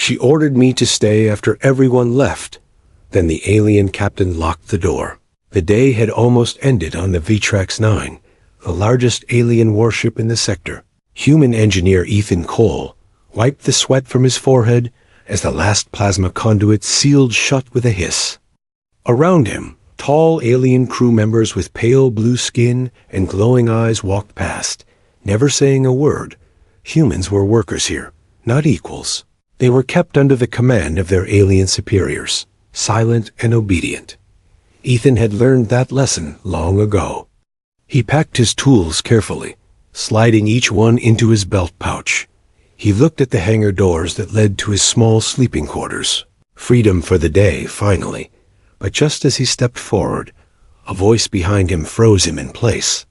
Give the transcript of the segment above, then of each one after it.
She ordered me to stay after everyone left. Then the alien captain locked the door. The day had almost ended on the Vitrex 9, the largest alien warship in the sector. Human engineer Ethan Cole wiped the sweat from his forehead as the last plasma conduit sealed shut with a hiss. Around him, tall alien crew members with pale blue skin and glowing eyes walked past, never saying a word. Humans were workers here, not equals. They were kept under the command of their alien superiors, silent and obedient. Ethan had learned that lesson long ago. He packed his tools carefully, sliding each one into his belt pouch. He looked at the hangar doors that led to his small sleeping quarters. Freedom for the day, finally. But just as he stepped forward, a voice behind him froze him in place.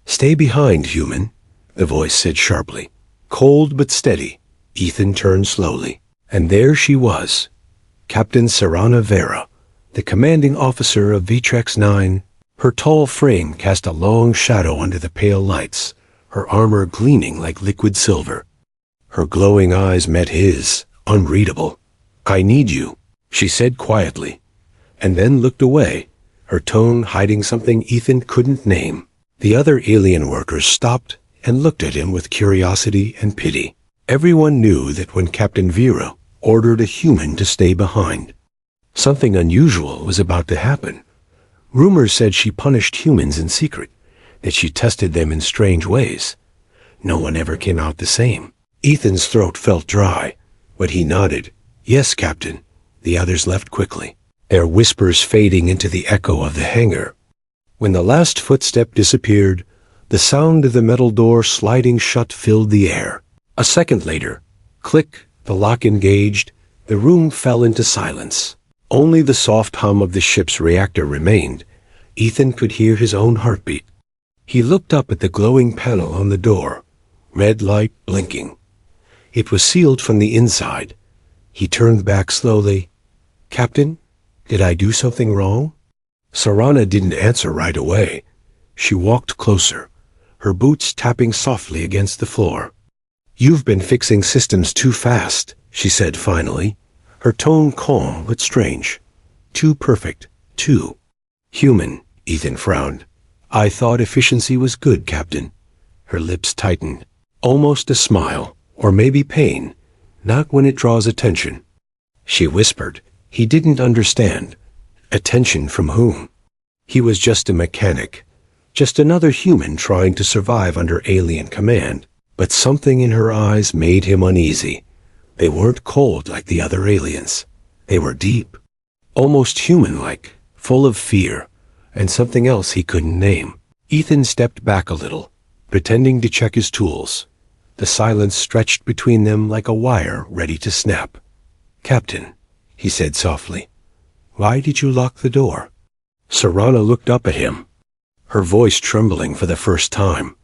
"Stay behind, human," the voice said sharply. Cold but steady, Ethan turned slowly. And there she was, Captain Sarana Vera, the commanding officer of Vitrex 9. Her tall frame cast a long shadow under the pale lights, her armor gleaming like liquid silver. Her glowing eyes met his, unreadable. "I need you," she said quietly, and then looked away, her tone hiding something Ethan couldn't name. The other alien workers stopped and looked at him with curiosity and pity. Everyone knew that when Captain Vera ordered a human to stay behind, something unusual was about to happen. Rumors said she punished humans in secret, that she tested them in strange ways. No one ever came out the same. Ethan's throat felt dry, but he nodded. "Yes, Captain." The others left quickly, their whispers fading into the echo of the hangar. When the last footstep disappeared, the sound of the metal door sliding shut filled the air. A second later, click, the lock engaged, the room fell into silence. Only the soft hum of the ship's reactor remained. Ethan could hear his own heartbeat. He looked up at the glowing panel on the door, red light blinking. It was sealed from the inside. He turned back slowly. "Captain, did I do something wrong?" Sarana didn't answer right away. She walked closer, her boots tapping softly against the floor. "You've been fixing systems too fast," she said finally, her tone calm but strange. "Too perfect, too human." Ethan frowned. "I thought efficiency was good, Captain." Her lips tightened. Almost a smile, or maybe pain, not when it draws attention. She whispered. He didn't understand. Attention from whom? He was just a mechanic, just another human trying to survive under alien command. But something in her eyes made him uneasy. They weren't cold like the other aliens. They were deep, almost human-like, full of fear, and something else he couldn't name. Ethan stepped back a little, pretending to check his tools. The silence stretched between them like a wire ready to snap. "Captain," he said softly, "why did you lock the door?" Sarana looked up at him, her voice trembling for the first time.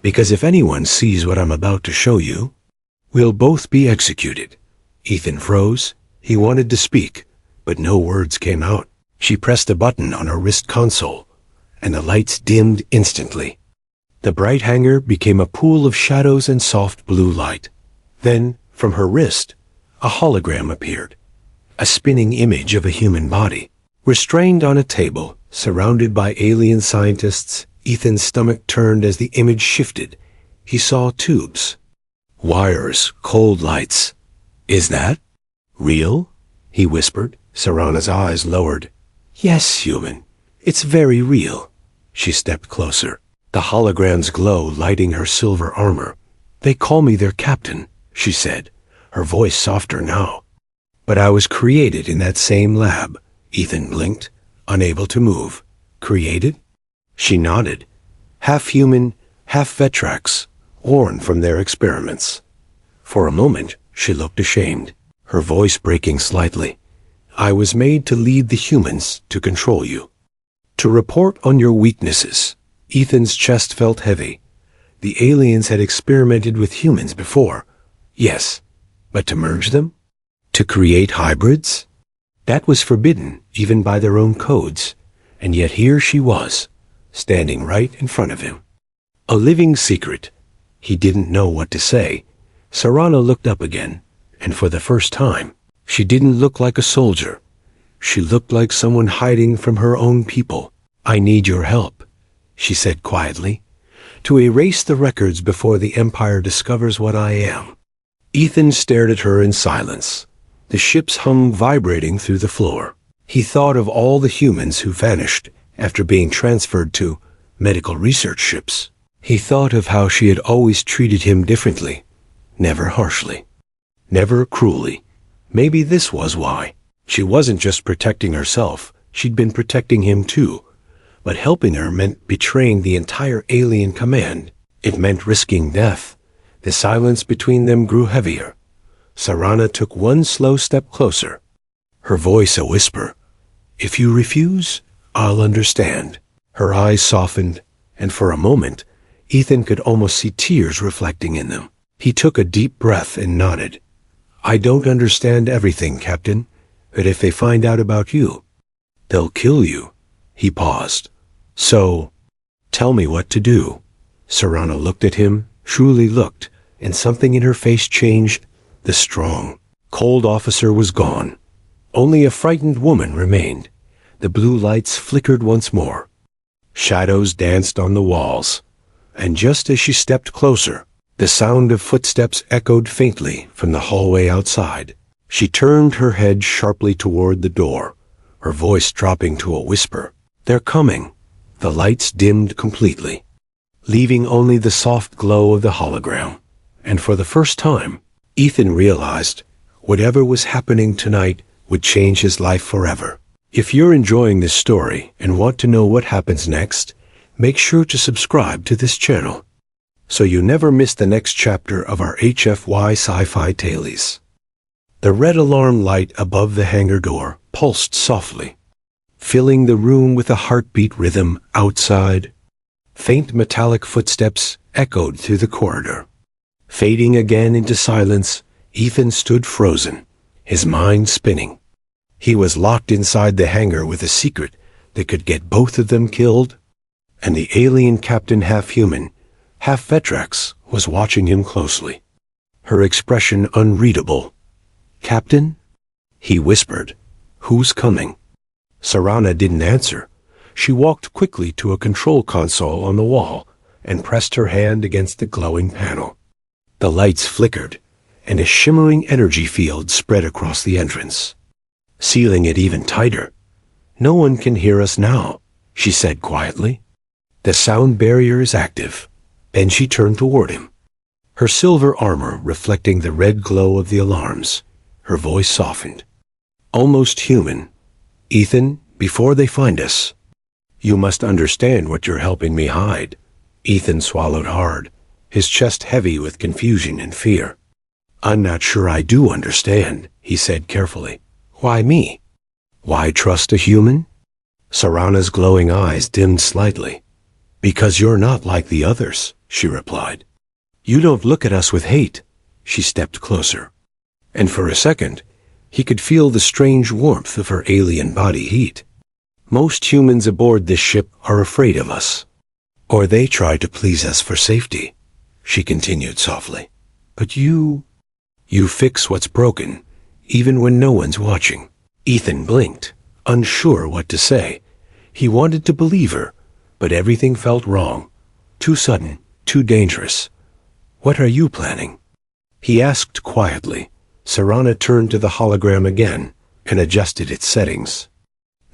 "Because if anyone sees what I'm about to show you, we'll both be executed." Ethan froze. He wanted to speak, but no words came out. She pressed a button on her wrist console, and the lights dimmed instantly. The bright hangar became a pool of shadows and soft blue light. Then, from her wrist, a hologram appeared, a spinning image of a human body. Restrained on a table, surrounded by alien scientists, Ethan's stomach turned as the image shifted. He saw tubes, wires, cold lights. "Is that real?" he whispered. Sarana's eyes lowered. "Yes, human. It's very real." She stepped closer, the hologram's glow lighting her silver armor. "They call me their captain," she said, her voice softer now. "But I was created in that same lab." Ethan blinked, unable to move. "Created?" She nodded. "Half human, half Vetrax, born from their experiments." For a moment, she looked ashamed, her voice breaking slightly. "I was made to lead the humans, to control you, to report on your weaknesses." Ethan's chest felt heavy. The aliens had experimented with humans before. Yes, but to merge them? To create hybrids? That was forbidden, even by their own codes. And yet here she was, standing right in front of him. A living secret. He didn't know what to say. Sarana looked up again, and for the first time, she didn't look like a soldier. She looked like someone hiding from her own people. "I need your help," she said quietly, "to erase the records before the Empire discovers what I am." Ethan stared at her in silence. The ships hung vibrating through the floor. He thought of all the humans who vanished after being transferred to medical research ships. He thought of how she had always treated him differently, never harshly, never cruelly. Maybe this was why. She wasn't just protecting herself, she'd been protecting him too. But helping her meant betraying the entire alien command. It meant risking death. The silence between them grew heavier. Sarana took one slow step closer, her voice a whisper. "If you refuse, I'll understand." Her eyes softened, and for a moment, Ethan could almost see tears reflecting in them. He took a deep breath and nodded. "I don't understand everything, Captain, but if they find out about you, they'll kill you." He paused. "So, tell me what to do." Sarana looked at him, truly looked, and something in her face changed. The strong, cold officer was gone. Only a frightened woman remained. The blue lights flickered once more. Shadows danced on the walls. And just as she stepped closer, the sound of footsteps echoed faintly from the hallway outside. She turned her head sharply toward the door, her voice dropping to a whisper. "They're coming." The lights dimmed completely, leaving only the soft glow of the hologram. And for the first time, Ethan realized whatever was happening tonight would change his life forever. If you're enjoying this story and want to know what happens next, make sure to subscribe to this channel so you never miss the next chapter of our HFY Sci-Fi Tailies. The red alarm light above the hangar door pulsed softly, filling the room with a heartbeat rhythm outside. Faint metallic footsteps echoed through the corridor. Fading again into silence, Ethan stood frozen, his mind spinning. He was locked inside the hangar with a secret that could get both of them killed, and the alien captain, half human, half Vetrax, was watching him closely, her expression unreadable. "Captain?" he whispered. "Who's coming?" Sarana didn't answer. She walked quickly to a control console on the wall and pressed her hand against the glowing panel. The lights flickered, and a shimmering energy field spread across the entrance, sealing it even tighter. "No one can hear us now," she said quietly. "The sound barrier is active." Then she turned toward him, her silver armor reflecting the red glow of the alarms. Her voice softened. "Almost human. Ethan, before they find us, you must understand what you're helping me hide." Ethan swallowed hard, his chest heavy with confusion and fear. "I'm not sure I do understand," he said carefully. "Why me? Why trust a human?" Sarana's glowing eyes dimmed slightly. "Because you're not like the others," she replied. "You don't look at us with hate." She stepped closer, and for a second, he could feel the strange warmth of her alien body heat. "Most humans aboard this ship are afraid of us, or they try to please us for safety," she continued softly. "But you fix what's broken, even when no one's watching." Ethan blinked, unsure what to say. He wanted to believe her, but everything felt wrong. Too sudden, too dangerous. "What are you planning?" he asked quietly. Sarana turned to the hologram again and adjusted its settings.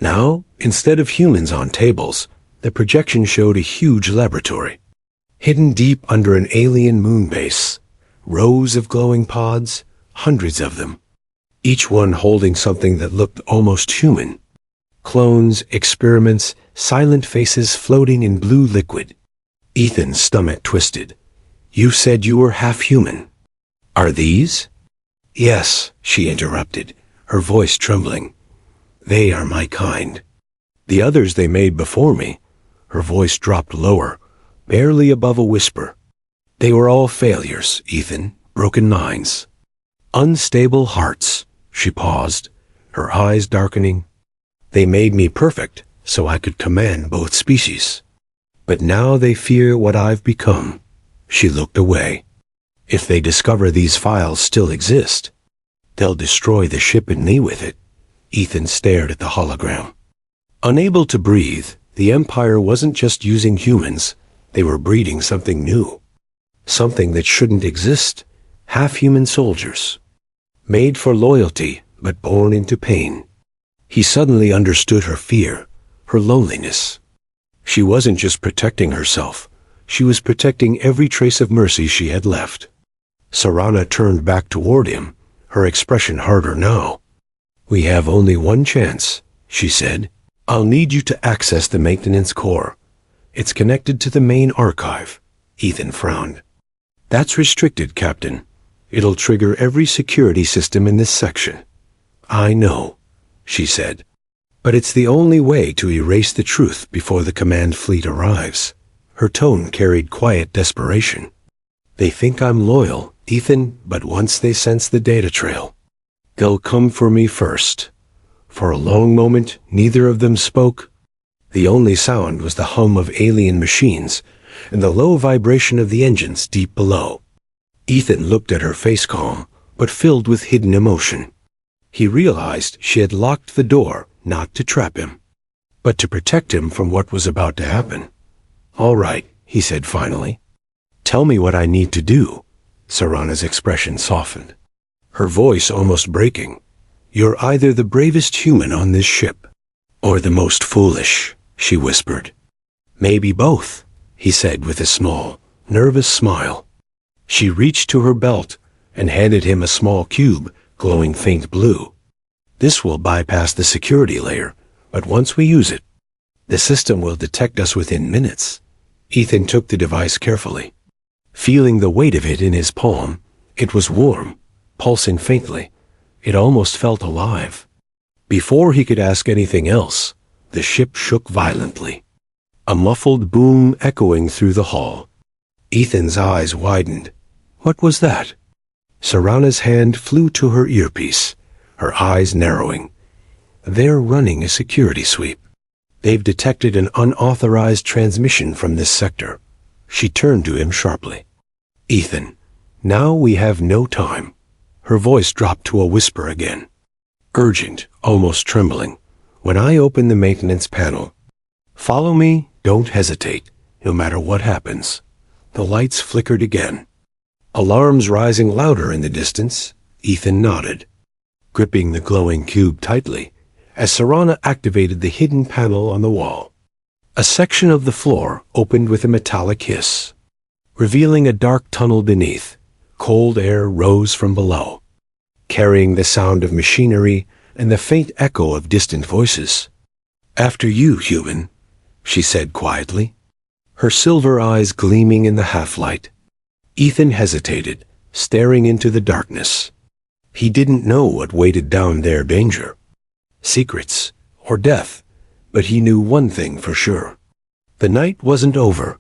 Now, instead of humans on tables, the projection showed a huge laboratory, hidden deep under an alien moon base. Rows of glowing pods, hundreds of them, each one holding something that looked almost human. Clones, experiments, silent faces floating in blue liquid. Ethan's stomach twisted. "You said you were half human. Are these?" "Yes," she interrupted, her voice trembling. "They are my kind. The others they made before me." Her voice dropped lower, barely above a whisper. "They were all failures, Ethan, broken minds. Unstable hearts." She paused, her eyes darkening. "They made me perfect, so I could command both species. But now they fear what I've become." She looked away. "If they discover these files still exist, They'll destroy the ship and me with it. Ethan stared at the hologram. Unable to breathe, the Empire wasn't just using humans. They were breeding something new. Something that shouldn't exist. Half-human soldiers. Made for loyalty, but born into pain. He suddenly understood her fear, her loneliness. She wasn't just protecting herself. She was protecting every trace of mercy she had left. Serana turned back toward him, her expression harder now. "We have only one chance," she said. "I'll need you to access the maintenance core. It's connected to the main archive." Ethan frowned. "That's restricted, Captain. It'll trigger every security system in this section." "I know," she said. "But it's the only way to erase the truth before the command fleet arrives." Her tone carried quiet desperation. "They think I'm loyal, Ethan, but once they sense the data trail, they'll come for me first." For a long moment, neither of them spoke. The only sound was the hum of alien machines and the low vibration of the engines deep below. Ethan looked at her face calm, but filled with hidden emotion. He realized she had locked the door not to trap him, but to protect him from what was about to happen. "All right," he said finally. "Tell me what I need to do." Serana's expression softened, her voice almost breaking. "You're either the bravest human on this ship, or the most foolish," she whispered. "Maybe both," he said with a small, nervous smile. She reached to her belt and handed him a small cube, glowing faint blue. "This will bypass the security layer, but once we use it, the system will detect us within minutes." Ethan took the device carefully. Feeling the weight of it in his palm, it was warm, pulsing faintly. It almost felt alive. Before he could ask anything else, the ship shook violently, a muffled boom echoing through the hall. Ethan's eyes widened. What was that? Serana's hand flew to her earpiece, her eyes narrowing. "They're running a security sweep. They've detected an unauthorized transmission from this sector." She turned to him sharply. "Ethan, now we have no time." Her voice dropped to a whisper again. Urgent, almost trembling. "When I open the maintenance panel, follow me, don't hesitate, no matter what happens." The lights flickered again. Alarms rising louder in the distance, Ethan nodded, gripping the glowing cube tightly, as Serana activated the hidden panel on the wall. A section of the floor opened with a metallic hiss, revealing a dark tunnel beneath. Cold air rose from below, carrying the sound of machinery and the faint echo of distant voices. "After you, human," she said quietly, her silver eyes gleaming in the half-light. Ethan hesitated, staring into the darkness. He didn't know what waited down there: danger, secrets, or death, but he knew one thing for sure. The night wasn't over,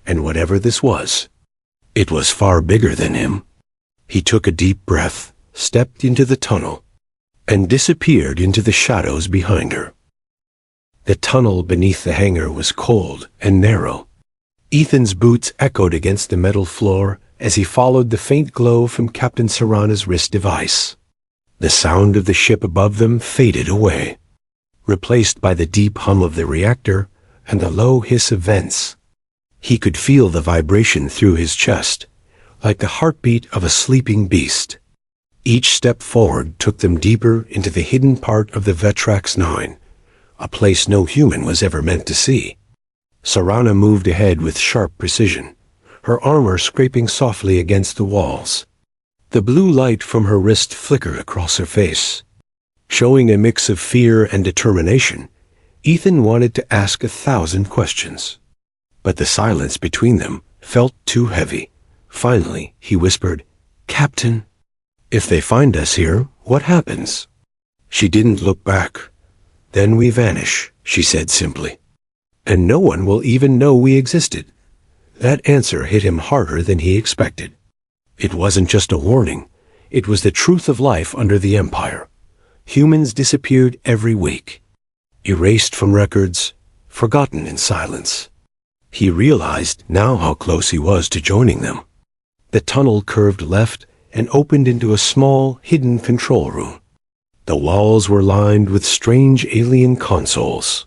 and whatever this was, it was far bigger than him. He took a deep breath, stepped into the tunnel, and disappeared into the shadows behind her. The tunnel beneath the hangar was cold and narrow. Ethan's boots echoed against the metal floor as he followed the faint glow from Captain Serana's wrist device. The sound of the ship above them faded away, replaced by the deep hum of the reactor and the low hiss of vents. He could feel the vibration through his chest, like the heartbeat of a sleeping beast. Each step forward took them deeper into the hidden part of the Vetrax 9, a place no human was ever meant to see. Serana moved ahead with sharp precision, her armor scraping softly against the walls. The blue light from her wrist flickered across her face, showing a mix of fear and determination. Ethan wanted to ask 1,000 questions, but the silence between them felt too heavy. Finally, he whispered, "Captain, if they find us here, what happens?" She didn't look back. "Then we vanish," she said simply. "And no one will even know we existed." That answer hit him harder than he expected. It wasn't just a warning. It was the truth of life under the Empire. Humans disappeared every week, erased from records, forgotten in silence. He realized now how close he was to joining them. The tunnel curved left, and opened into a small, hidden control room. The walls were lined with strange alien consoles.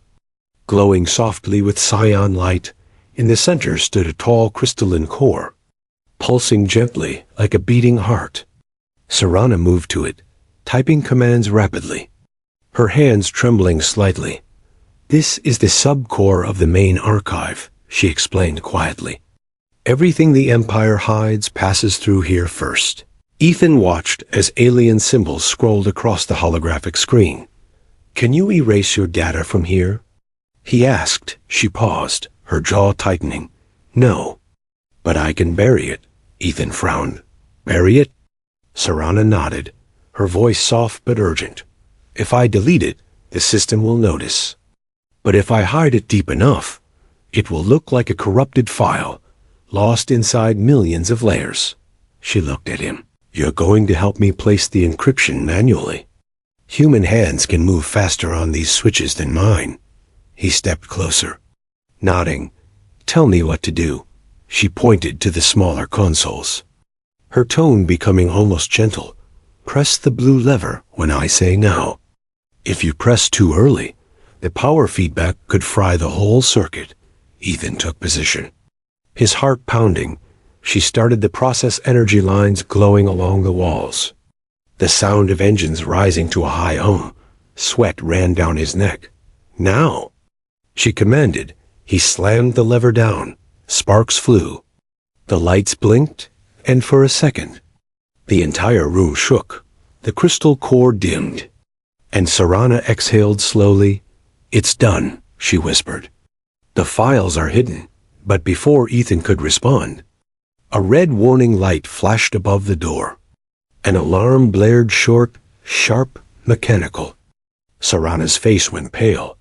Glowing softly with cyan light, in the center stood a tall crystalline core, pulsing gently like a beating heart. Serana moved to it, typing commands rapidly, her hands trembling slightly. "This is the sub-core of the main archive," she explained quietly. "Everything the Empire hides passes through here first." Ethan watched as alien symbols scrolled across the holographic screen. "Can you erase your data from here?" he asked. She paused, her jaw tightening. "No. But I can bury it," Ethan frowned. "Bury it?" Serana nodded, her voice soft but urgent. "If I delete it, the system will notice. But if I hide it deep enough, it will look like a corrupted file, lost inside millions of layers." She looked at him. "You're going to help me place the encryption manually? Human hands can move faster on these switches than mine." He stepped closer, nodding. "Tell me what to do." She pointed to the smaller consoles, her tone becoming almost gentle. "Press the blue lever when I say now. If you press too early, the power feedback could fry the whole circuit." Ethan took position, his heart pounding. She started the process, energy lines glowing along the walls. The sound of engines rising to a high hum. Sweat ran down his neck. "Now," she commanded. He slammed the lever down. Sparks flew. The lights blinked, and for a second, the entire room shook. The crystal core dimmed, and Serana exhaled slowly. "It's done," she whispered. "The files are hidden." But before Ethan could respond, a red warning light flashed above the door. An alarm blared, short, sharp, mechanical. Serana's face went pale.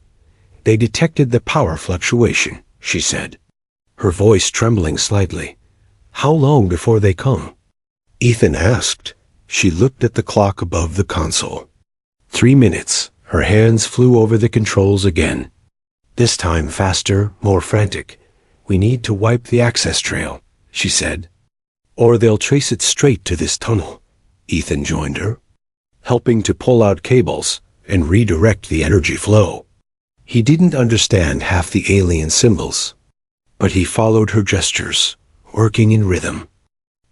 "They detected the power fluctuation," she said, her voice trembling slightly. "How long before they come?" Ethan asked. She looked at the clock above the console. 3 minutes. Her hands flew over the controls again. This time faster, more frantic. "We need to wipe the access trail," she said. "Or they'll trace it straight to this tunnel." Ethan joined her, helping to pull out cables and redirect the energy flow. He didn't understand half the alien symbols, but he followed her gestures, working in rhythm.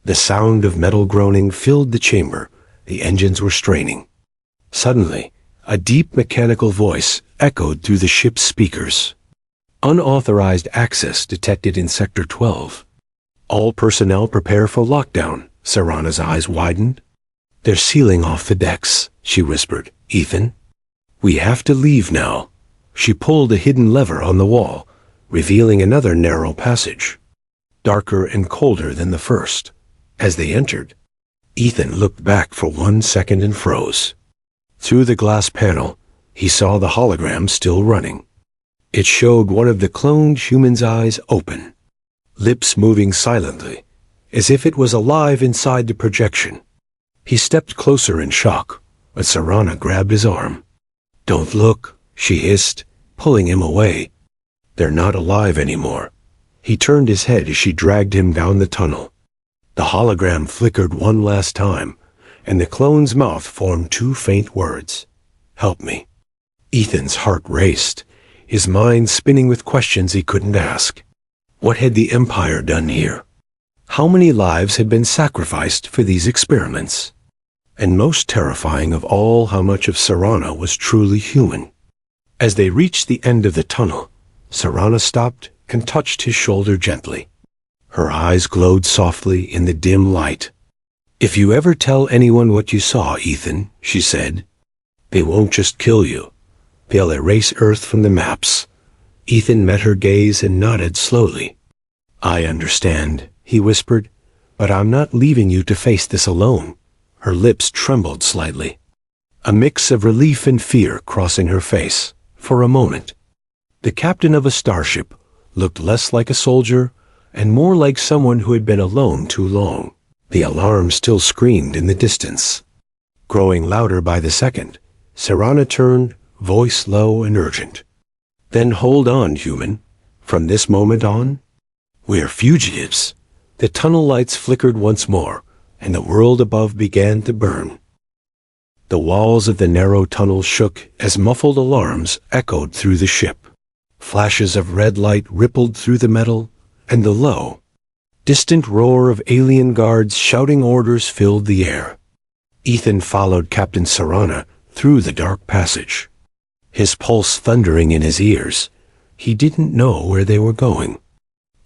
The sound of metal groaning filled the chamber. The engines were straining. Suddenly, a deep mechanical voice echoed through the ship's speakers. "Unauthorized access detected in Sector 12. All personnel prepare for lockdown." Serana's eyes widened. "They're sealing off the decks," she whispered. "Ethan, we have to leave now." She pulled a hidden lever on the wall, revealing another narrow passage, darker and colder than the first. As they entered, Ethan looked back for 1 second and froze. Through the glass panel, he saw the hologram still running. It showed one of the cloned human's eyes open, lips moving silently, as if it was alive inside the projection. He stepped closer in shock, but Serana grabbed his arm. "Don't look," she hissed, pulling him away. "They're not alive anymore." He turned his head as she dragged him down the tunnel. The hologram flickered one last time, and the clone's mouth formed 2 faint words. "Help me." Ethan's heart raced, his mind spinning with questions he couldn't ask. What had the Empire done here? How many lives had been sacrificed for these experiments? And most terrifying of all, how much of Serana was truly human? As they reached the end of the tunnel, Serana stopped and touched his shoulder gently. Her eyes glowed softly in the dim light. "If you ever tell anyone what you saw, Ethan," she said, "they won't just kill you. They'll erase Earth from the maps." Ethan met her gaze and nodded slowly. "I understand," he whispered, "but I'm not leaving you to face this alone." Her lips trembled slightly, a mix of relief and fear crossing her face. For a moment, the captain of a starship looked less like a soldier and more like someone who had been alone too long. The alarm still screamed in the distance, growing louder by the second. Serana turned, voice low and urgent. "Then hold on, human. From this moment on, we're fugitives." The tunnel lights flickered once more, and the world above began to burn. The walls of the narrow tunnel shook as muffled alarms echoed through the ship. Flashes of red light rippled through the metal, and the low, distant roar of alien guards shouting orders filled the air. Ethan followed Captain Serana through the dark passage, his pulse thundering in his ears. He didn't know where they were going,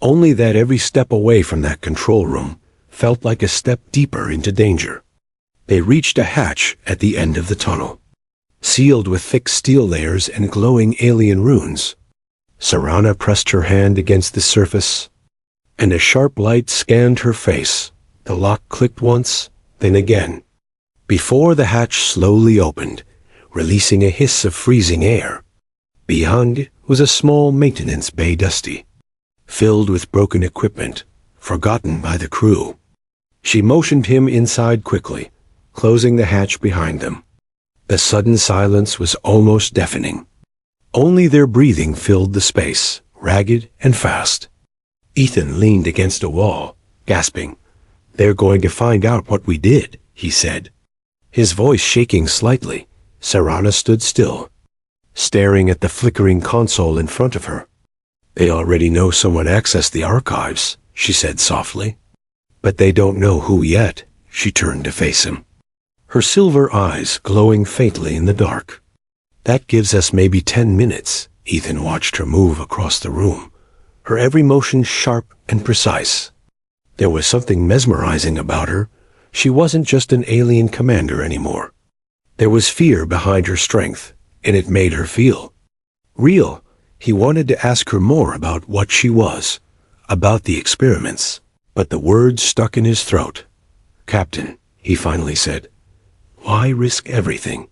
only that every step away from that control room felt like a step deeper into danger. They reached a hatch at the end of the tunnel, sealed with thick steel layers and glowing alien runes. Serana pressed her hand against the surface, and a sharp light scanned her face. The lock clicked once, then again, before the hatch slowly opened, releasing a hiss of freezing air. Beyond was a small maintenance bay, dusty, filled with broken equipment, forgotten by the crew. She motioned him inside quickly, closing the hatch behind them. The sudden silence was almost deafening. Only their breathing filled the space, ragged and fast. Ethan leaned against a wall, gasping. "They're going to find out what we did," he said, his voice shaking slightly. Serana stood still, staring at the flickering console in front of her. "They already know someone accessed the archives," she said softly. "But they don't know who yet." She turned to face him, her silver eyes glowing faintly in the dark. "That gives us maybe 10 minutes." Ethan watched her move across the room, her every motion sharp and precise. There was something mesmerizing about her. She wasn't just an alien commander anymore. There was fear behind her strength, and it made her feel real. He wanted to ask her more about what she was, about the experiments, but the words stuck in his throat. "Captain," he finally said, "why risk everything?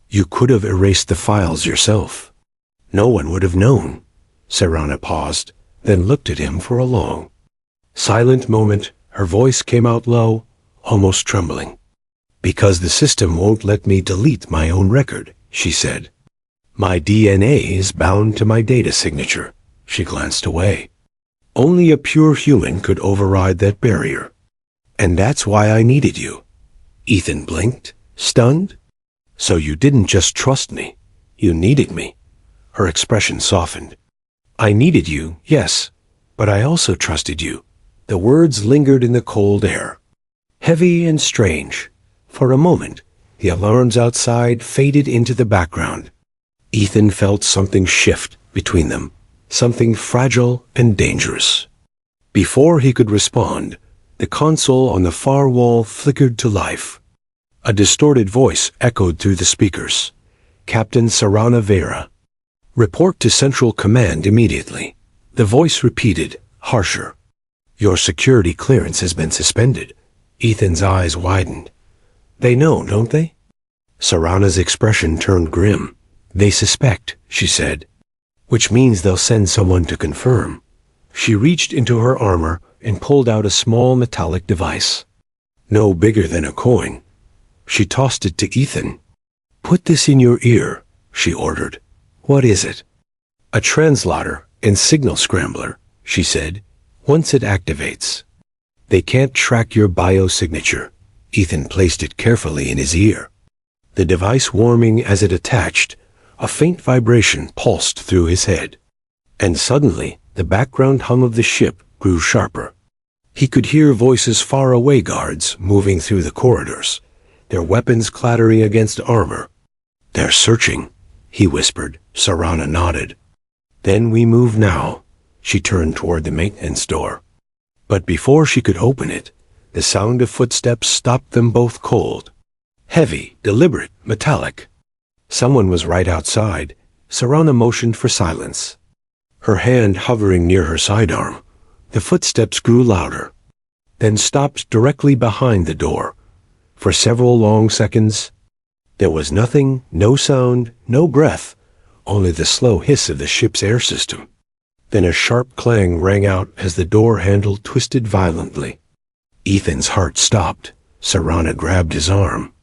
You could have erased the files yourself. No one would have known." Serana paused, then looked at him for a long, silent moment. Her voice came out low, almost trembling. "Because the system won't let me delete my own record," she said. "My DNA is bound to my data signature." She glanced away. "Only a pure human could override that barrier. And that's why I needed you." Ethan blinked, stunned. "So you didn't just trust me, you needed me." Her expression softened. "I needed you, yes, but I also trusted you." The words lingered in the cold air, heavy and strange. For a moment, the alarms outside faded into the background. Ethan felt something shift between them, something fragile and dangerous. Before he could respond, the console on the far wall flickered to life. A distorted voice echoed through the speakers. "Captain Serana Vera. Report to Central Command immediately." The voice repeated, harsher. "Your security clearance has been suspended." Ethan's eyes widened. "They know, don't they?" Serana's expression turned grim. "They suspect," she said. "Which means they'll send someone to confirm." She reached into her armor and pulled out a small metallic device, no bigger than a coin. She tossed it to Ethan. "Put this in your ear," she ordered. "What is it?" "A translator and signal scrambler," she said. "Once it activates, they can't track your biosignature." Ethan placed it carefully in his ear, the device warming as it attached. A faint vibration pulsed through his head, and suddenly the background hum of the ship grew sharper. He could hear voices far away, guards moving through the corridors, their weapons clattering against armor. "They're searching," he whispered. Serana nodded. "Then we move now." She turned toward the maintenance door, but before she could open it, the sound of footsteps stopped them both cold. Heavy, deliberate, metallic. Someone was right outside. Serana motioned for silence, her hand hovering near her sidearm. The footsteps grew louder, then stopped directly behind the door. For several long seconds, there was nothing, no sound, no breath, only the slow hiss of the ship's air system. Then a sharp clang rang out as the door handle twisted violently. Ethan's heart stopped. Serana grabbed his arm,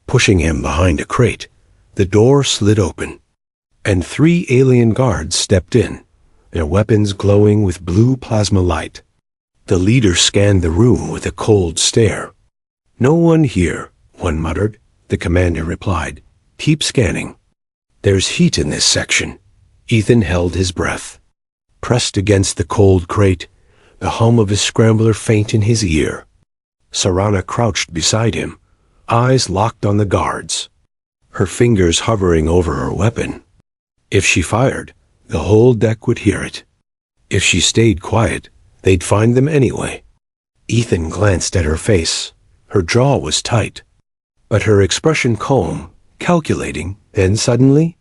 pushing him behind a crate. The door slid open, and 3 alien guards stepped in, their weapons glowing with blue plasma light. The leader scanned the room with a cold stare. No one here, one muttered. The commander replied, keep scanning. There's heat in this section. Ethan held his breath. Pressed against the cold crate, the hum of his scrambler faint in his ear. Sarana crouched beside him, eyes locked on the guards, her fingers hovering over her weapon. If she fired, the whole deck would hear it. If she stayed quiet, they'd find them anyway. Ethan glanced at her face. Her jaw was tight, but her expression calm, calculating. Then suddenly,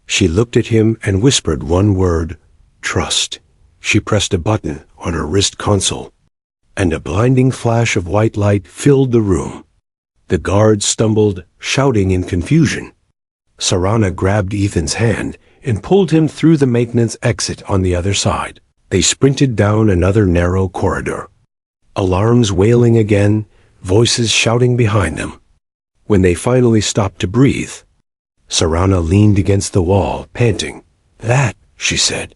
she looked at him and whispered one word, trust. She pressed a button on her wrist console, and a blinding flash of white light filled the room. The guards stumbled, shouting in confusion. Sarana grabbed Ethan's hand and pulled him through the maintenance exit on the other side. They sprinted down another narrow corridor. Alarms wailing again, voices shouting behind them. When they finally stopped to breathe, Sarana leaned against the wall, panting. That, she said,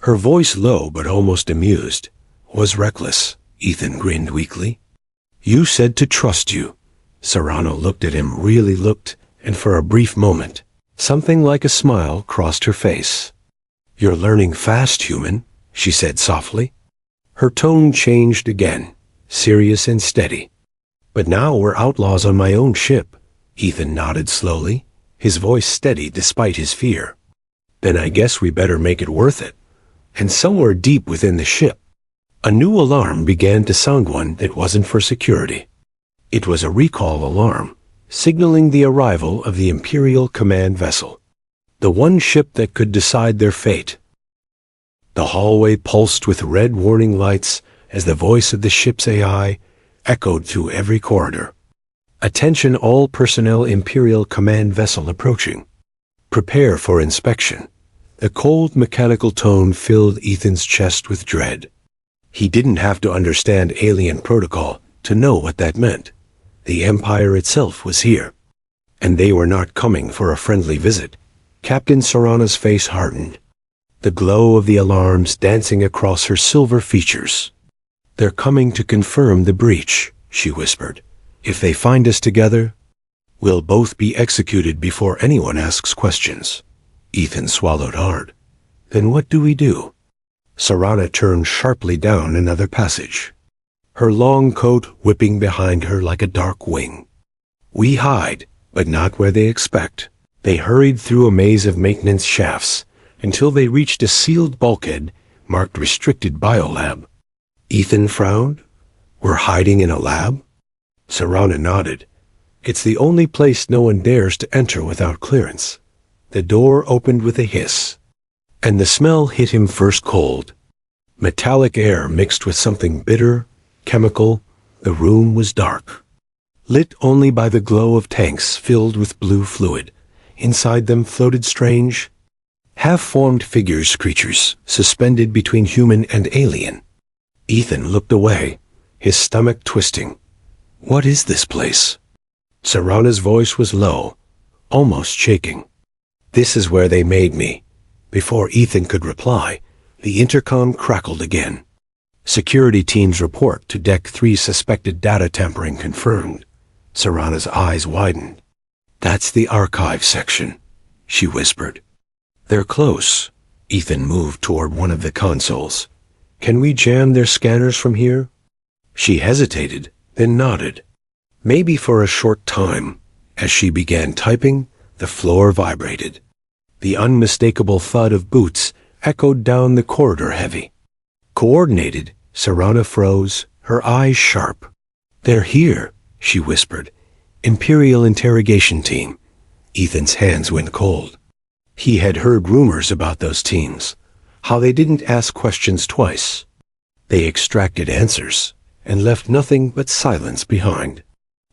her voice low but almost amused, was reckless. Ethan grinned weakly. You said to trust you. Sarana looked at him, really looked, and for a brief moment, something like a smile crossed her face. You're learning fast, human, she said softly. Her tone changed again, serious and steady. But now we're outlaws on my own ship. Ethan nodded slowly, his voice steady despite his fear. Then I guess we better make it worth it. And somewhere deep within the ship, a new alarm began to sound, one that wasn't for security. It was a recall alarm, signaling the arrival of the Imperial Command vessel, the one ship that could decide their fate. The hallway pulsed with red warning lights as the voice of the ship's AI echoed through every corridor. Attention all personnel, Imperial Command vessel approaching. Prepare for inspection. The cold mechanical tone filled Ethan's chest with dread. He didn't have to understand alien protocol to know what that meant. The Empire itself was here, and they were not coming for a friendly visit. Captain Sarana's face hardened, the glow of the alarms dancing across her silver features. They're coming to confirm the breach, she whispered. If they find us together, we'll both be executed before anyone asks questions. Ethan swallowed hard. Then what do we do? Sarana turned sharply down another passage, her long coat whipping behind her like a dark wing. We hide, but not where they expect. They hurried through a maze of maintenance shafts until they reached a sealed bulkhead marked Restricted Biolab. Ethan frowned. We're hiding in a lab? Sarana nodded. It's the only place no one dares to enter without clearance. The door opened with a hiss, and the smell hit him first cold. Metallic air mixed with something bitter, chemical. The room was dark, lit only by the glow of tanks filled with blue fluid. Inside them floated strange, half-formed figures, creatures, suspended between human and alien. Ethan looked away, his stomach twisting. What is this place? Sarana's voice was low, almost shaking. This is where they made me. Before Ethan could reply, the intercom crackled again. Security teams report to Deck 3, suspected data tampering confirmed. Sarana's eyes widened. That's the archive section, she whispered. They're close. Ethan moved toward one of the consoles. Can we jam their scanners from here? She hesitated, then nodded. Maybe for a short time. As she began typing, the floor vibrated. The unmistakable thud of boots echoed down the corridor, heavy. Coordinated, Sarana froze, her eyes sharp. They're here, she whispered. Imperial Interrogation Team. Ethan's hands went cold. He had heard rumors about those teams, how they didn't ask questions twice. They extracted answers and left nothing but silence behind.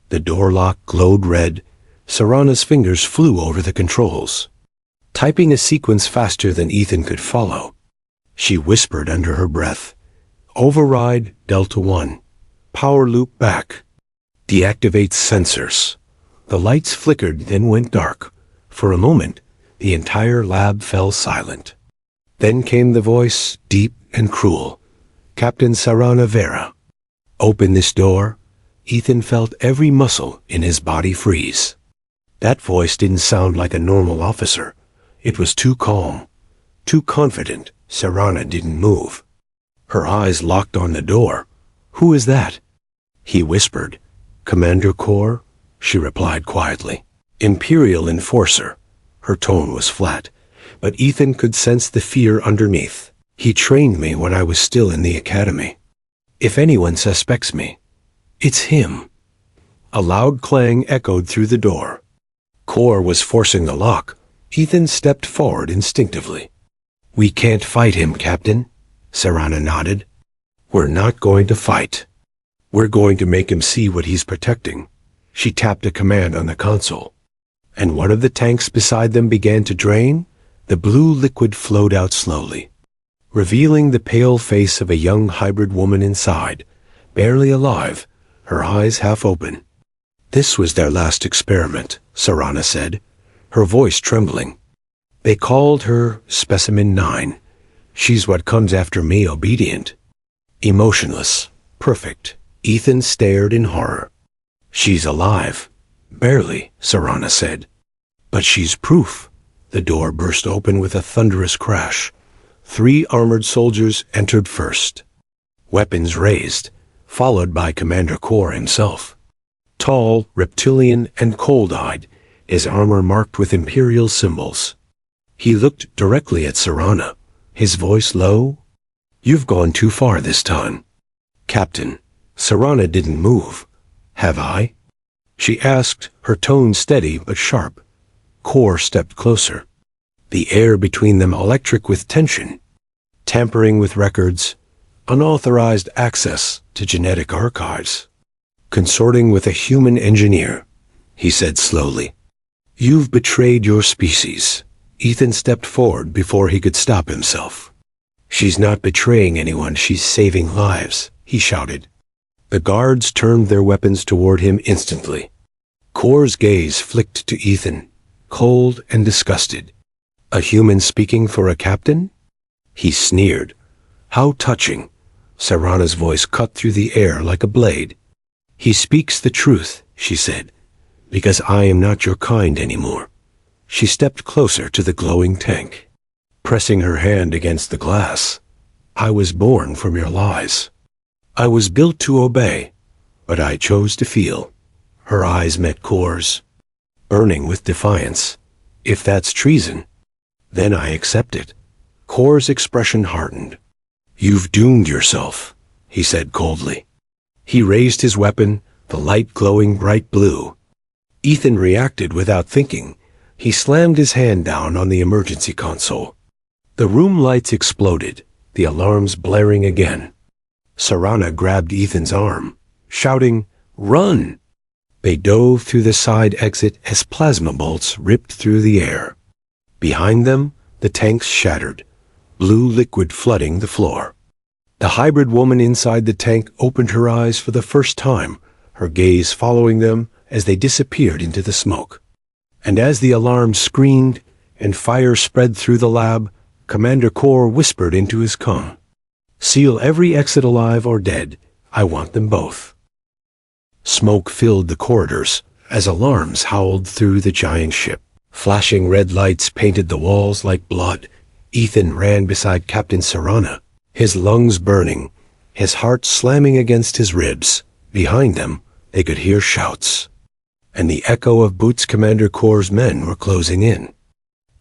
The door lock glowed red. Sarana's fingers flew over the controls, typing a sequence faster than Ethan could follow. She whispered under her breath. Override Delta 1. Power loop back. Deactivate sensors. The lights flickered, then went dark. For a moment, the entire lab fell silent. Then came the voice, deep and cruel. Captain Sarana Vera. Open this door. Ethan felt every muscle in his body freeze. That voice didn't sound like a normal officer. It was too calm, too confident. Serana didn't move. Her eyes locked on the door. "Who is that?" he whispered. "Commander Kor," she replied quietly. "Imperial Enforcer." Her tone was flat, but Ethan could sense the fear underneath. "He trained me when I was still in the academy. If anyone suspects me, it's him." A loud clang echoed through the door. Kor was forcing the lock. Ethan stepped forward instinctively. "We can't fight him, Captain," Serana nodded. "We're not going to fight. We're going to make him see what he's protecting." She tapped a command on the console, and one of the tanks beside them began to drain. The blue liquid flowed out slowly, revealing the pale face of a young hybrid woman inside, barely alive, her eyes half open. "This was their last experiment," Serana said, her voice trembling. "They called her Specimen 9. She's what comes after me, obedient, emotionless, perfect." Ethan stared in horror. "She's alive." "Barely," Serana said. "But she's proof." The door burst open with a thunderous crash. 3 armored soldiers entered first, weapons raised, followed by Commander Kor himself. Tall, reptilian, and cold-eyed, his armor marked with Imperial symbols. He looked directly at Serana, his voice low. "You've gone too far this time, Captain." Serana didn't move. "Have I?" she asked, her tone steady but sharp. Kor stepped closer, the air between them electric with tension. "Tampering with records, unauthorized access to genetic archives, consorting with a human engineer," he said slowly. "You've betrayed your species." Ethan stepped forward before he could stop himself. "She's not betraying anyone, she's saving lives," he shouted. The guards turned their weapons toward him instantly. Kor's gaze flicked to Ethan, cold and disgusted. "A human speaking for a captain?" He sneered. "How touching." Serana's voice cut through the air like a blade. "He speaks the truth," she said, "because I am not your kind anymore." She stepped closer to the glowing tank, pressing her hand against the glass. "I was born from your lies. I was built to obey, but I chose to feel." Her eyes met Kor's, burning with defiance. "If that's treason, then I accept it." Kor's expression hardened. "You've doomed yourself," he said coldly. He raised his weapon, the light glowing bright blue. Ethan reacted without thinking. He slammed his hand down on the emergency console. The room lights exploded, the alarms blaring again. Serana grabbed Ethan's arm, shouting, "Run!" They dove through the side exit as plasma bolts ripped through the air. Behind them, the tanks shattered, blue liquid flooding the floor. The hybrid woman inside the tank opened her eyes for the first time, her gaze following them as they disappeared into the smoke. And as the alarm screamed and fire spread through the lab, Commander Kor whispered into his comm, "Seal every exit alive or dead. I want them both." Smoke filled the corridors as alarms howled through the giant ship. Flashing red lights painted the walls like blood. Ethan ran beside Captain Serana, his lungs burning, his heart slamming against his ribs. Behind them, they could hear shouts, and the echo of boots. Commander Kor's men were closing in.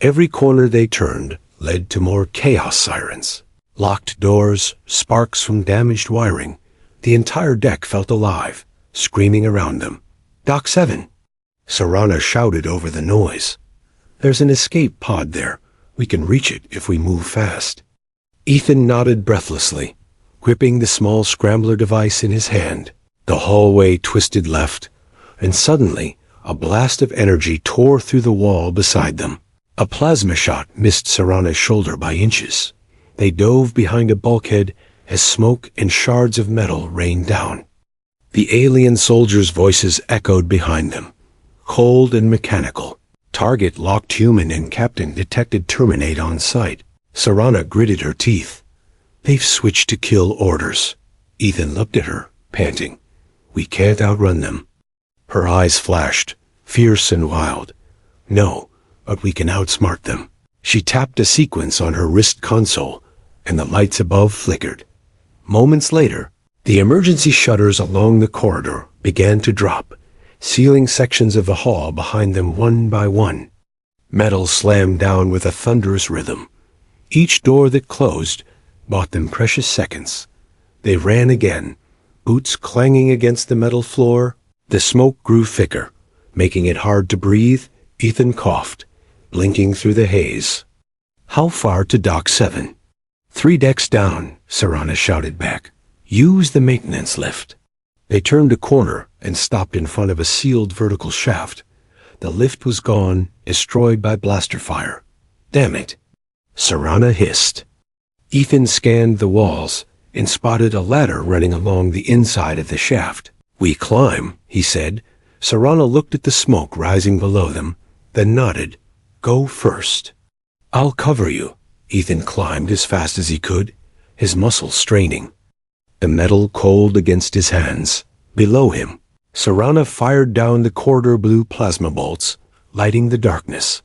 Every corner they turned led to more chaos sirens. Locked doors, sparks from damaged wiring. The entire deck felt alive, screaming around them. "Dock 7! Serana shouted over the noise. "There's an escape pod there. We can reach it if we move fast." Ethan nodded breathlessly, gripping the small scrambler device in his hand. The hallway twisted left, and suddenly a blast of energy tore through the wall beside them. A plasma shot missed Serana's shoulder by inches. They dove behind a bulkhead as smoke and shards of metal rained down. The alien soldiers' voices echoed behind them, cold and mechanical. Target locked human and Captain detected terminate on sight. Serana gritted her teeth. "They've switched to kill orders." Ethan looked at her, panting. We can't outrun them. Her eyes flashed, fierce and wild. No, but we can outsmart them. She tapped a sequence on her wrist console, and the lights above flickered. Moments later, the emergency shutters along the corridor began to drop, sealing sections of the hall behind them one by one. Metal slammed down with a thunderous rhythm. Each door that closed bought them precious seconds. They ran again, boots clanging against the metal floor. The smoke grew thicker, making it hard to breathe. Ethan coughed, blinking through the haze. "How far to Dock 7? 3 decks down," Serana shouted back. "Use the maintenance lift." They turned a corner and stopped in front of a sealed vertical shaft. The lift was gone, destroyed by blaster fire. "Damn it," Serana hissed. Ethan scanned the walls and spotted a ladder running along the inside of the shaft. "We climb," he said. Serana looked at the smoke rising below them, then nodded. "Go first." "I'll cover you." Ethan climbed as fast as he could, his muscles straining. The metal cold against his hands. Below him, Serana fired down the corridor blue plasma bolts, lighting the darkness.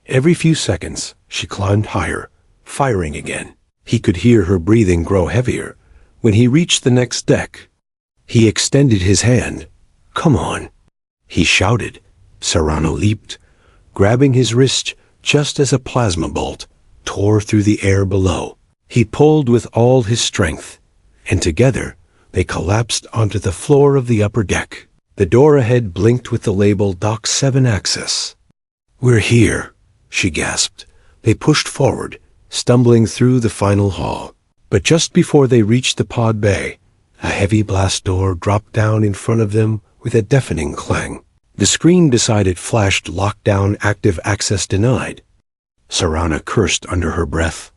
Every few seconds, she climbed higher, firing again. He could hear her breathing grow heavier. When he reached the next deck, he extended his hand. "Come on," he shouted. Serana leaped, grabbing his wrist just as a plasma bolt tore through the air below. He pulled with all his strength, and together they collapsed onto the floor of the upper deck. The door ahead blinked with the label Dock 7 Access. "We're here," she gasped. They pushed forward, stumbling through the final hall. But just before they reached the pod bay, a heavy blast door dropped down in front of them with a deafening clang. The screen beside it flashed "Lockdown active, access denied." Serana cursed under her breath.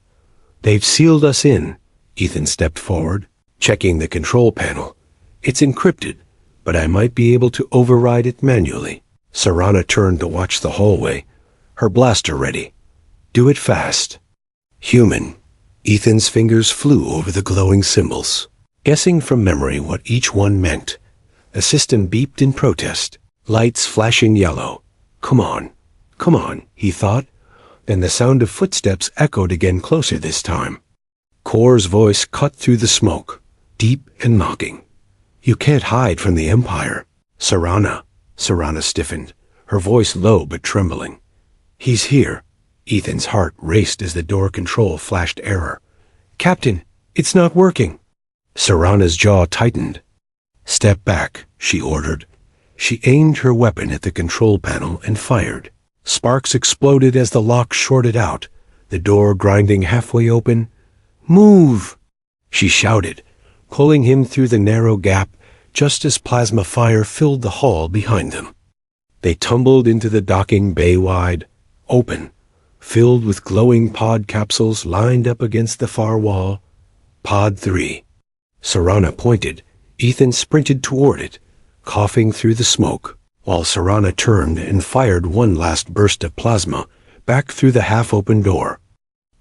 "They've sealed us in." Ethan stepped forward, checking the control panel. "It's encrypted, but I might be able to override it manually." Serana turned to watch the hallway, her blaster ready. "Do it fast." "Human." Ethan's fingers flew over the glowing symbols, guessing from memory what each one meant. The system beeped in protest, lights flashing yellow. Come on, he thought. Then the sound of footsteps echoed again, closer this time. Kor's voice cut through the smoke, deep and mocking. "You can't hide from the Empire." "Serana." Serana stiffened, her voice low but trembling. "He's here." Ethan's heart raced as the door control flashed error. "Captain, it's not working." Serana's jaw tightened. "Step back," she ordered. She aimed her weapon at the control panel and fired. Sparks exploded as the lock shorted out, the door grinding halfway open. "Move!" she shouted, pulling him through the narrow gap just as plasma fire filled the hall behind them. They tumbled into the docking bay, wide open, filled with glowing pod capsules lined up against the far wall. Pod 3. Serana pointed. Ethan sprinted toward it, coughing through the smoke, while Serana turned and fired one last burst of plasma back through the half-open door.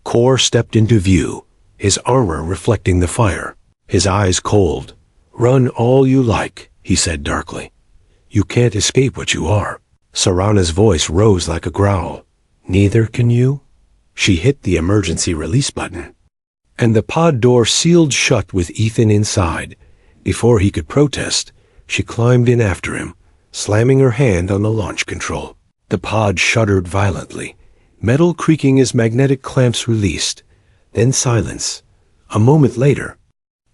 Kor stepped into view, his armor reflecting the fire, his eyes cold. "Run all you like," he said darkly. "You can't escape what you are." Serana's voice rose like a growl. "Neither can you." She hit the emergency release button, and the pod door sealed shut with Ethan inside. Before he could protest, she climbed in after him, slamming her hand on the launch control. The pod shuddered violently, metal creaking as magnetic clamps released. Then silence. A moment later,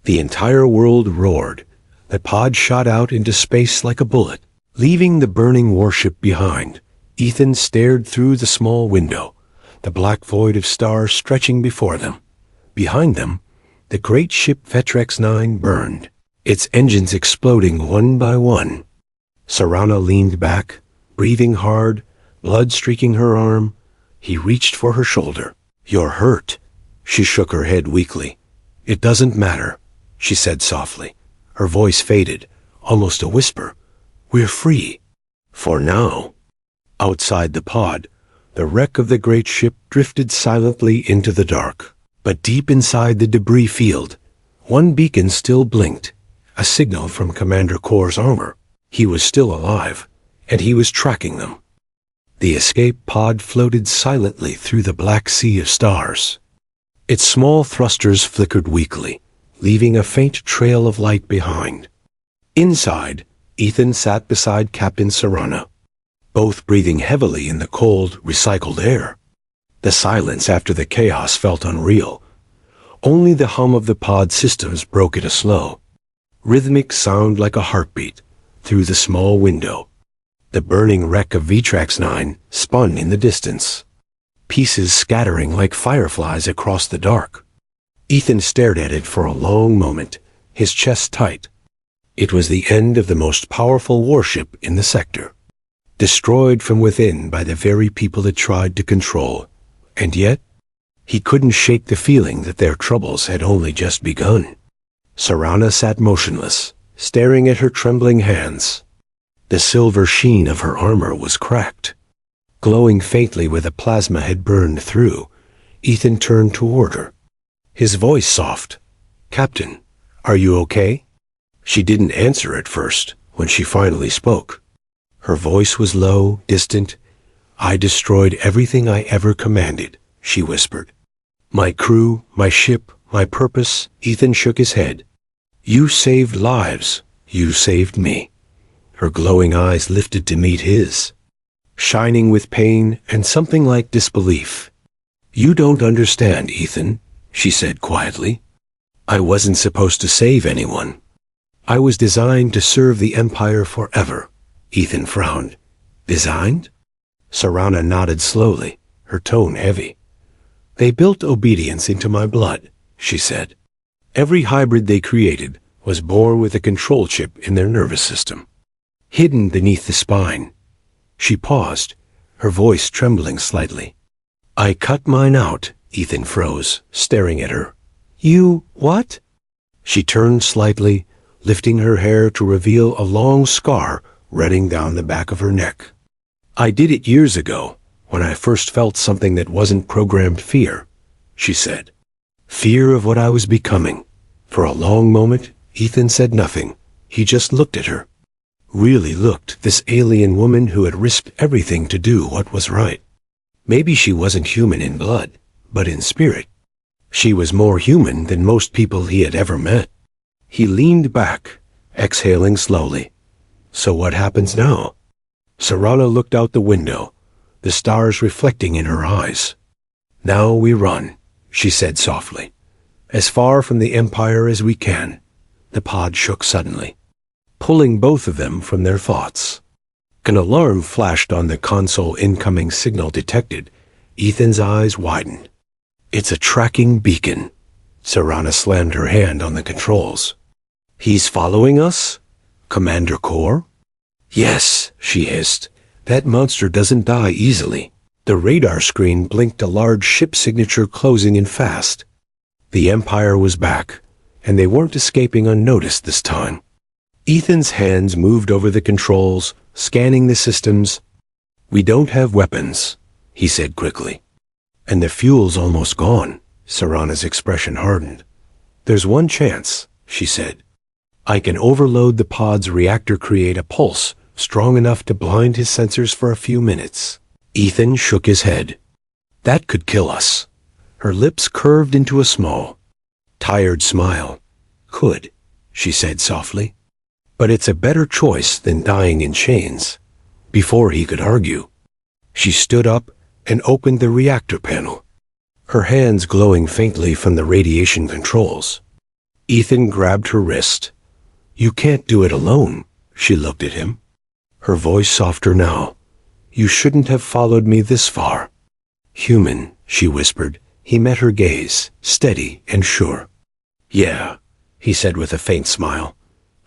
the entire world roared. The pod shot out into space like a bullet, leaving the burning warship behind. Ethan stared through the small window, the black void of stars stretching before them. Behind them, the great ship Vectrex 9 burned, its engines exploding one by one. Serana leaned back, breathing hard, blood streaking her arm. He reached for her shoulder. "You're hurt." She shook her head weakly. "It doesn't matter," she said softly. Her voice faded, almost a whisper. "We're free. For now." Outside the pod, the wreck of the great ship drifted silently into the dark. But deep inside the debris field, one beacon still blinked, a signal from Commander Kor's armor. He was still alive, and he was tracking them. The escape pod floated silently through the black sea of stars. Its small thrusters flickered weakly, leaving a faint trail of light behind. Inside, Ethan sat beside Captain Serana, both breathing heavily in the cold, recycled air. The silence after the chaos felt unreal. Only the hum of the pod systems broke it a slow, rhythmic sound like a heartbeat through the small window. The burning wreck of Vitrax 9 spun in the distance, pieces scattering like fireflies across the dark. Ethan stared at it for a long moment, his chest tight. It was the end of the most powerful warship in the sector, destroyed from within by the very people it tried to control. And yet, he couldn't shake the feeling that their troubles had only just begun. Serana sat motionless, staring at her trembling hands. The silver sheen of her armor was cracked, glowing faintly where the plasma had burned through. Ethan turned toward her, his voice soft. "Captain, are you okay?" She didn't answer at first when she finally spoke. Her voice was low, distant. "I destroyed everything I ever commanded," she whispered. "My crew, my ship, my purpose." Ethan shook his head. "You saved lives. You saved me." Her glowing eyes lifted to meet his, shining with pain and something like disbelief. "You don't understand, Ethan," she said quietly. "I wasn't supposed to save anyone. I was designed to serve the Empire forever." Ethan frowned. "Designed?" Serana nodded slowly, her tone heavy. "They built obedience into my blood," she said. "Every hybrid they created was born with a control chip in their nervous system, hidden beneath the spine." She paused, her voice trembling slightly. "I cut mine out." Ethan froze, staring at her. "You, what?" She turned slightly, lifting her hair to reveal a long scar running down the back of her neck. "I did it years ago, when I first felt something that wasn't programmed fear," she said. "Fear of what I was becoming." For a long moment, Ethan said nothing. He just looked at her. Really looked, this alien woman who had risked everything to do what was right. Maybe she wasn't human in blood, but in spirit. She was more human than most people he had ever met. He leaned back, exhaling slowly. "So what happens now?" Serana looked out the window, the stars reflecting in her eyes. "Now we run," she said softly. "As far from the Empire as we can." The pod shook suddenly, pulling both of them from their thoughts. An alarm flashed on the console. Incoming signal detected. Ethan's eyes widened. "It's a tracking beacon." Serana slammed her hand on the controls. "He's following us? Commander Kor?" "Yes," she hissed. "That monster doesn't die easily." The radar screen blinked, a large ship signature closing in fast. The Empire was back, and they weren't escaping unnoticed this time. Ethan's hands moved over the controls, scanning the systems. "We don't have weapons," he said quickly. "And the fuel's almost gone." Serana's expression hardened. "There's one chance," she said. "I can overload the pod's reactor, create a pulse strong enough to blind his sensors for a few minutes." Ethan shook his head. "That could kill us." Her lips curved into a small, tired smile. "Could," she said softly. "But it's a better choice than dying in chains." Before he could argue, she stood up and opened the reactor panel, her hands glowing faintly from the radiation controls. Ethan grabbed her wrist. "You can't do it alone." She looked at him, her voice softer now. "You shouldn't have followed me this far." "Human," she whispered. He met her gaze, steady and sure. "Yeah," he said with a faint smile.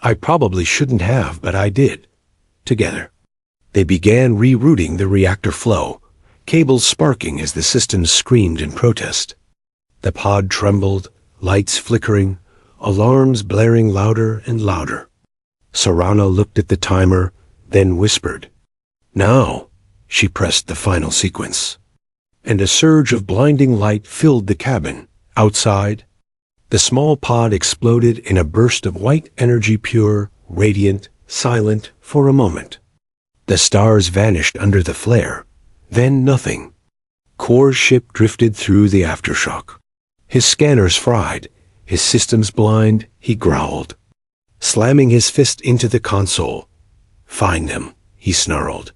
"I probably shouldn't have, but I did." Together, they began rerouting the reactor flow, cables sparking as the systems screamed in protest. The pod trembled, lights flickering, alarms blaring louder and louder. Serana looked at the timer, then whispered, "Now." She pressed the final sequence, and a surge of blinding light filled the cabin. Outside, The small pod exploded in a burst of white energy, pure, radiant, silent for a moment. The stars vanished under the flare. Then nothing. Kor's ship drifted through the aftershock. His scanners fried, his systems blind, he growled, slamming his fist into the console. "Find them," he snarled.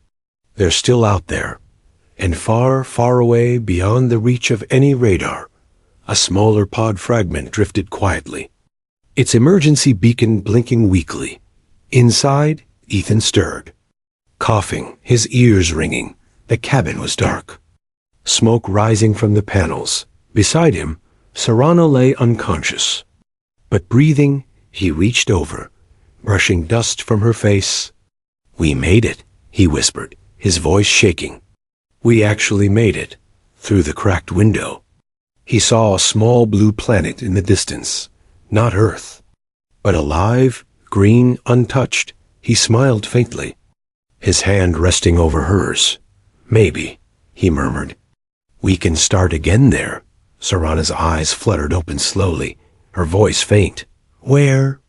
"They're still out there, and far, far away beyond the reach of any radar." A smaller pod fragment drifted quietly, its emergency beacon blinking weakly. Inside, Ethan stirred, coughing, his ears ringing. The cabin was dark, smoke rising from the panels. Beside him, Serrano lay unconscious, but breathing. He reached over, brushing dust from her face. "We made it," he whispered, his voice shaking. "We actually made it, through the cracked window." He saw a small blue planet in the distance, not Earth, but alive, green, untouched. He smiled faintly, his hand resting over hers. "Maybe," he murmured. "We can start again there." Serrana's eyes fluttered open slowly, her voice faint. "Where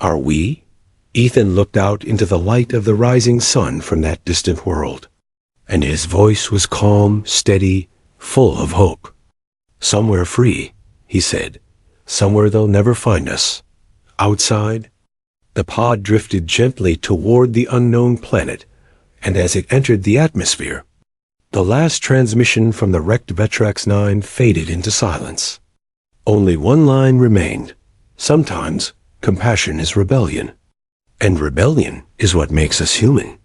are we?" Ethan looked out into the light of the rising sun from that distant world, and his voice was calm, steady, full of hope. "Somewhere free," he said. "Somewhere they'll never find us. Outside." The pod drifted gently toward the unknown planet, and as it entered the atmosphere, the last transmission from the wrecked Vetrax 9 faded into silence. Only one line remained. "Sometimes compassion is rebellion, and rebellion is what makes us human."